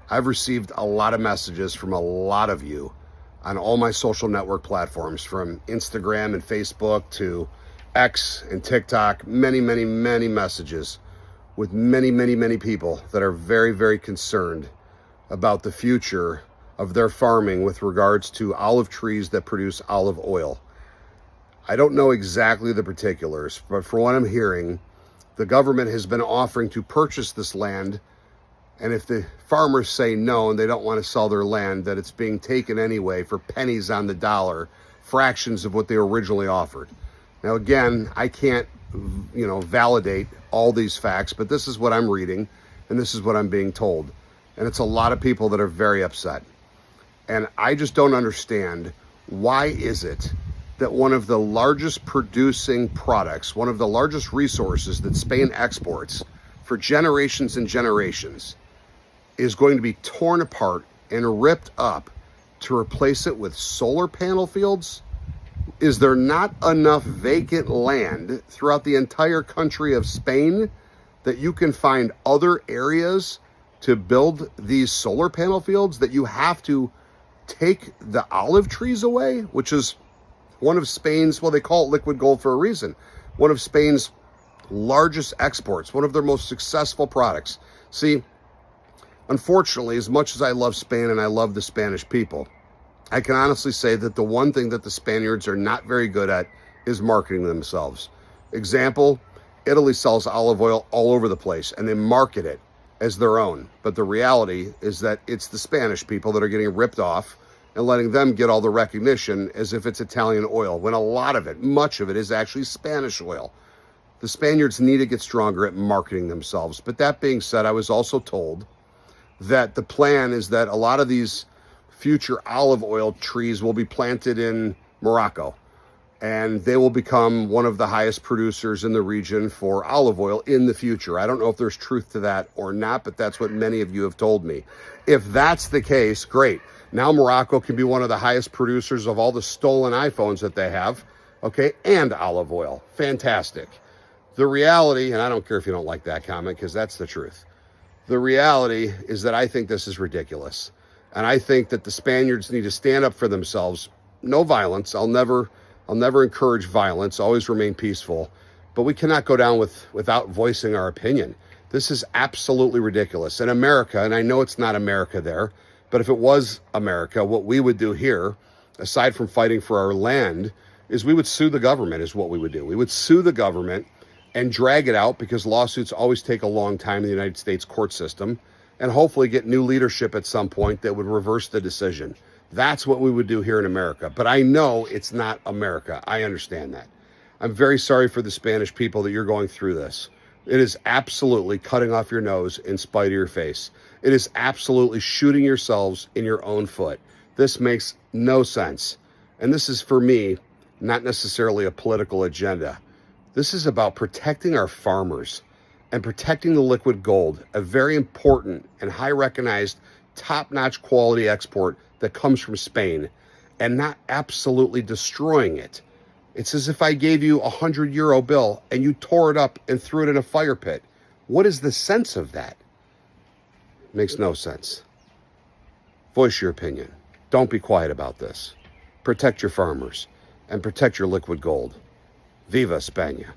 I've received a lot of messages from a lot of you on all my social network platforms, from Instagram and Facebook to X and TikTok, many messages with many people that are very concerned about the future of their farming with regards to olive trees that produce olive oil. I don't know exactly the particulars, but from what I'm hearing, the government has been offering to purchase this land, and if the farmers say no and they don't want to sell their land, that it's being taken anyway for pennies on the dollar, fractions of what they originally offered. Now again, I can't, validate all these facts, but this is what I'm reading and this is what I'm being told. And it's a lot of people that are very upset. And I just don't understand, why is it that one of the largest producing products, one of the largest resources that Spain exports for generations and generations, is going to be torn apart and ripped up to replace it with solar panel fields? Is there not enough vacant land throughout the entire country of Spain that you can find other areas to build these solar panel fields, that you have to take the olive trees away, which is one of Spain's, well, they call it liquid gold for a reason, one of Spain's largest exports, one of their most successful products. See, unfortunately, as much as I love Spain and I love the Spanish people, I can honestly say that the one thing that the Spaniards are not very good at is marketing themselves. Example, Italy sells olive oil all over the place and they market it as their own. But the reality is that it's the Spanish people that are getting ripped off and letting them get all the recognition as if it's Italian oil, when a lot of it, much of it, is actually Spanish oil. The Spaniards need to get stronger at marketing themselves. But that being said, I was also told that the plan is that a lot of these future olive oil trees will be planted in Morocco, and they will become one of the highest producers in the region for olive oil in the future. I don't know if there's truth to that or not, but that's what many of you have told me. If that's the case, great. Now Morocco can be one of the highest producers of all the stolen iPhones that they have, okay, and olive oil. Fantastic. The reality, and I don't care if you don't like that comment, because that's the truth. The reality is that I think this is ridiculous. And I think that the Spaniards need to stand up for themselves. No violence. I'll never encourage violence. Always remain peaceful. But we cannot go down without voicing our opinion. This is absolutely ridiculous. In America, and I know it's not America there, but if it was America, what we would do here, aside from fighting for our land, is we would sue the government, is what we would do. We would sue the government and drag it out, because lawsuits always take a long time in the United States court system, and hopefully get new leadership at some point that would reverse the decision. That's what we would do here in America. But I know it's not America. I understand that. I'm very sorry for the Spanish people that you're going through this. It is absolutely cutting off your nose in spite of your face. It is absolutely shooting yourselves in your own foot. This makes no sense. And this is, for me, not necessarily a political agenda. This is about protecting our farmers and protecting the liquid gold, a very important and high recognized, top-notch quality export that comes from Spain, and not absolutely destroying it. It's as if I gave you a €100 bill and you tore it up and threw it in a fire pit. What is the sense of that? It makes no sense. Voice your opinion. Don't be quiet about this. Protect your farmers and protect your liquid gold. Viva España.